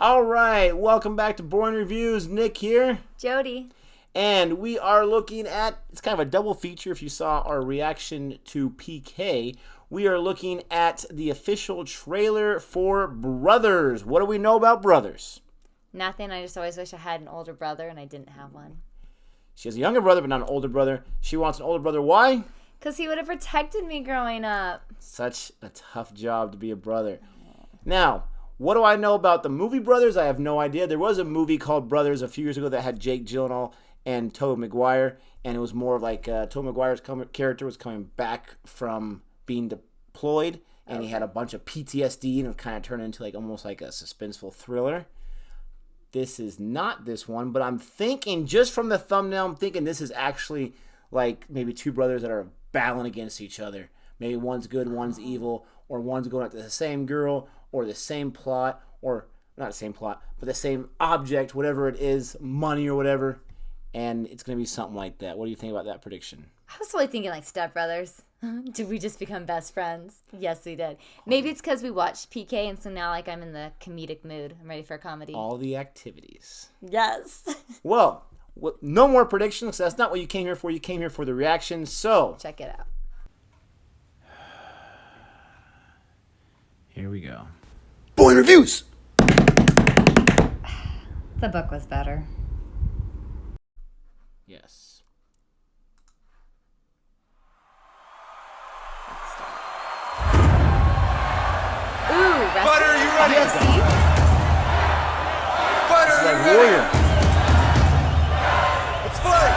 All right, welcome back to Boring Reviews. Nick here. Jody. And we are looking at, it's kind of a double feature if you saw our reaction to PK. We are looking at the official trailer for Brothers. What do we know about Brothers? Nothing. I just always wish I had an older brother, and I didn't have one. She has a younger brother, but not an older brother. She wants an older brother. Why? Because he would have protected me growing up. Such a tough job to be a brother. Now, what do I know about the movie Brothers? I have no idea. There was a movie called Brothers a few years ago that had Jake Gyllenhaal and Tobey Maguire, and it was more like Tobey Maguire's character was coming back from being deployed, and he had a bunch of PTSD, and it kind of turned into like almost like a suspenseful thriller. This is not this one, but I'm thinking, just from the thumbnail, I'm thinking this is actually like maybe two brothers that are battling against each other. Maybe one's good, one's evil, or one's going after the same girl, or the same plot, or not the same plot, but the same object, whatever it is, money or whatever, and it's going to be something like that. What do you think about that prediction? I was totally thinking like Step Brothers. Did we just become best friends? Yes, we did. Maybe it's because we watched PK, and so now like I'm in the comedic mood. I'm ready for a comedy. All the activities. Yes. Well, no more predictions. That's not what you came here for. You came here for the reaction, so Check it out. Here we go. Boring Reviews! The book was better. Yes. Ooh, Butter, you ready? UFC? Butter, It's you like ready? Warrior. Let's fight!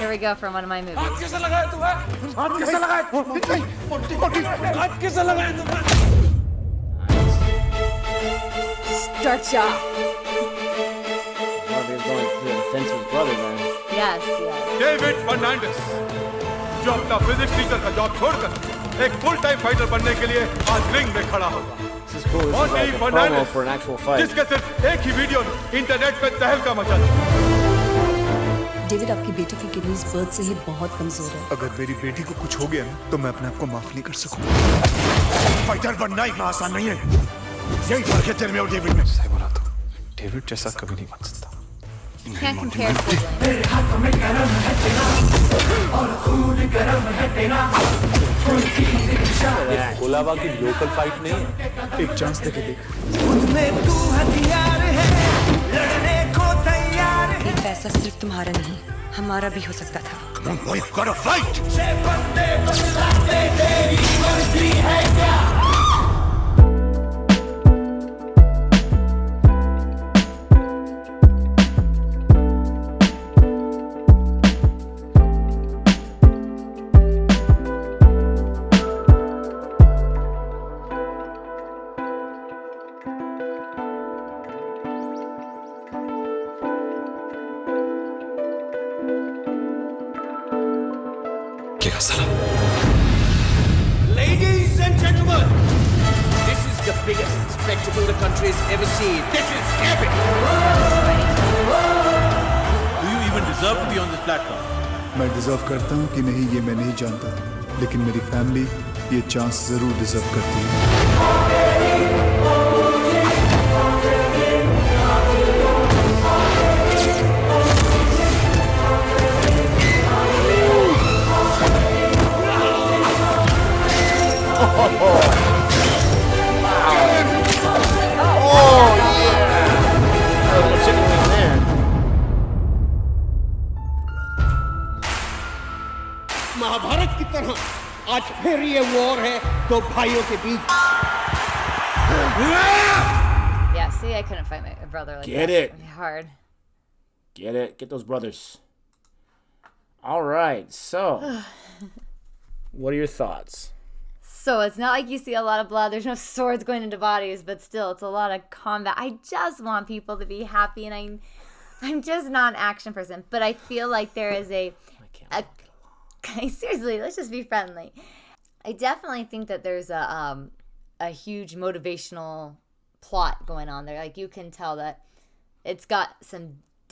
Here we go from one of my movies. हाथ कैसे लगाया तू है? हाथ कैसे लगाया? हाथ कैसे लगाया तू? Start you off. One of these going to the defense of his brother, man. Yes, yes. David Fernandes जो अपना फिजिक्स टीचर का जॉब छोड़कर एक फुल टाइम फाइटर बनने के लिए आज रिंग में खड़ा होगा This is cool. This is like a promo for an actual fight. जिसके सिर्फ एक ही वीडियो ने इंटरनेट पे तहलका मचा दिया। डेविड, आपकी बेटी की किडनीज बर्थ से ही बहुत कमजोर है। अगर मेरी बेटी को कुछ हो गया ना तो मैं अपने आप को माफ नहीं कर सकूंगा। फाइटर बनना इतना आसान नहीं है। यही फर्क है तेरे में और डेविड में। सही बोला तो डेविड जैसा कभी नहीं बन सकता। Can't compare siblings. कोलाबा की लोकल फाइट नहीं है। एक चांस देके देख। ये पैसा सिर्फ तुम्हारा नहीं, हमारा भी हो सकता था। Come on, boy, gotta fight! Ladies and gentlemen, this is the biggest spectacle the country has ever seen. This is epic. Do you even deserve to be on this platform? मैं डिजर्व करता हूँ कि नहीं ये मैं नहीं जानता, लेकिन मेरी फैमिली ये चांस जरूर डिजर्व करती है। महाभारत की तरह आज फिर ये वॉर है दो भाइयों के बीच। Yeah, see, I couldn't fight my brother like Get that. it. It'd be hard. Get it. Get those brothers. All right. So, what are your thoughts? So it's not like you see a lot of blood. There's no swords going into bodies, but still, it's a lot of combat. I just want people to be happy, and I'm just not an action person. But I feel like there is seriously, let's just be friendly. I definitely think that there's a huge motivational plot going on there. Like, you can tell that it's got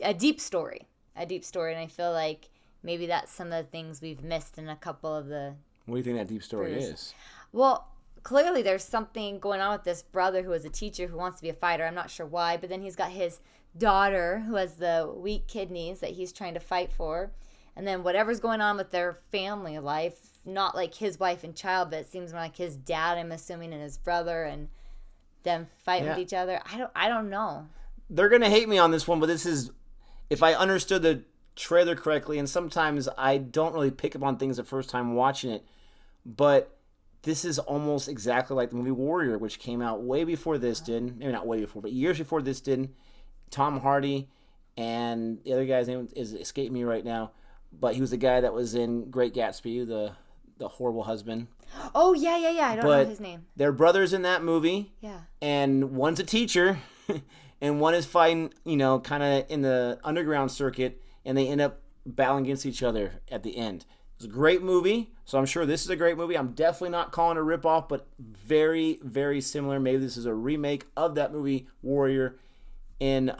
a deep story, and I feel like maybe that's some of the things we've missed in a couple of the. What do you think that deep story is? Well, clearly there's something going on with this brother who is a teacher who wants to be a fighter. I'm not sure why, but then he's got his daughter who has the weak kidneys that he's trying to fight for. And then whatever's going on with their family life, not like his wife and child, but it seems more like his dad, I'm assuming, and his brother, and them fighting with each other. I don't know. They're going to hate me on this one, but this is, if I understood the trailer correctly, and sometimes I don't really pick up on things the first time watching it, but this is almost exactly like the movie Warrior, which came out way before this did. Maybe not way before, but years before this did. Tom Hardy, and the other guy's name is escaping me right now, but he was the guy that was in Great Gatsby, the horrible husband. Oh, yeah. I don't know his name. They're brothers in that movie. Yeah. And one's a teacher, and one is fighting, kind of in the underground circuit, and they end up battling against each other at the end. It's a great movie, so I'm sure this is a great movie. I'm definitely not calling it a ripoff, but very, very similar. Maybe this is a remake of that movie, Warrior, in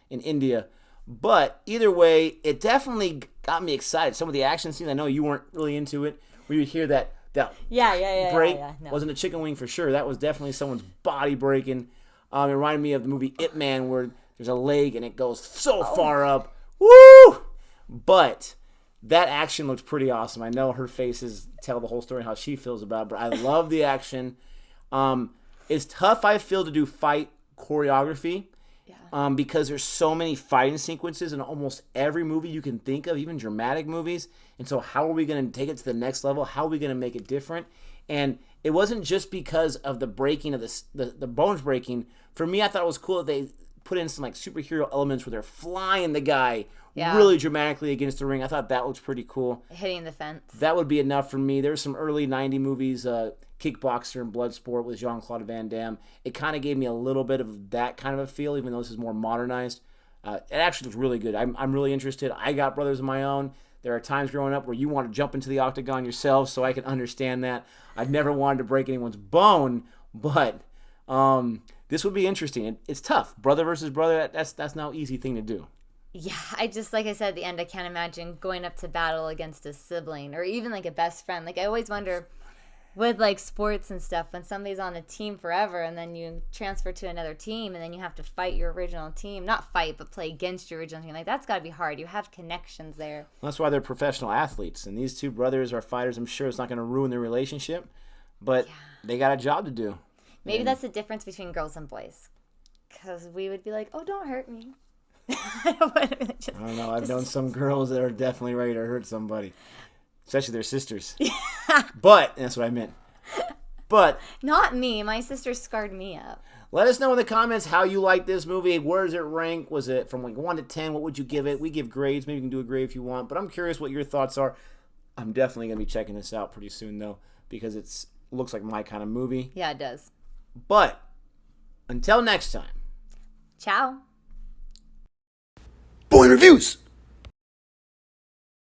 India. But either way, it definitely got me excited. Some of the action scenes, I know you weren't really into it, where you hear that break. No. Wasn't a chicken wing for sure. That was definitely someone's body breaking. It reminded me of the movie Ip Man, where there's a leg and it goes so far up. Woo! But that action looks pretty awesome. I know her faces tell the whole story how she feels about it, but I love the action. It's tough, I feel, to do fight choreography. Because there's so many fighting sequences in almost every movie you can think of, even dramatic movies. And so how are we going to take it to the next level? How are we going to make it different? And it wasn't just because of the breaking of the bones breaking. For me, I thought it was cool that they put in some like superhero elements where they're flying the guy really dramatically against the ring. I thought that looked pretty cool. Hitting the fence. That would be enough for me. There's some early 90 movies, Kickboxer and Bloodsport with Jean-Claude Van Damme. It kind of gave me a little bit of that kind of a feel, even though this is more modernized. It actually looks really good. I'm really interested. I got brothers of my own. There are times growing up where you want to jump into the octagon yourself, so I can understand that. I've never wanted to break anyone's bone, but this would be interesting. It's tough. Brother versus brother, that's no easy thing to do. Yeah, I just, like I said at the end, I can't imagine going up to battle against a sibling or even like a best friend. Like I always wonder with like sports and stuff, when somebody's on a team forever and then you transfer to another team and then you have to fight your original team. Not fight, but play against your original team. Like that's got to be hard. You have connections there. Well, that's why they're professional athletes. And these two brothers are fighters. I'm sure it's not going to ruin their relationship, but they got a job to do. Maybe that's the difference between girls and boys. Because we would be like, oh, don't hurt me. I don't know. I've known some girls that are definitely ready to hurt somebody, especially their sisters. But that's what I meant. But not me. My sister scarred me up. Let us know in the comments how you like this movie. Where does it rank? Was it from like 1 to 10? What would you give it? We give grades. Maybe you can do a grade if you want. But I'm curious what your thoughts are. I'm definitely going to be checking this out pretty soon, though, because it looks like my kind of movie. Yeah, it does. But until next time. Ciao. Boy Reviews!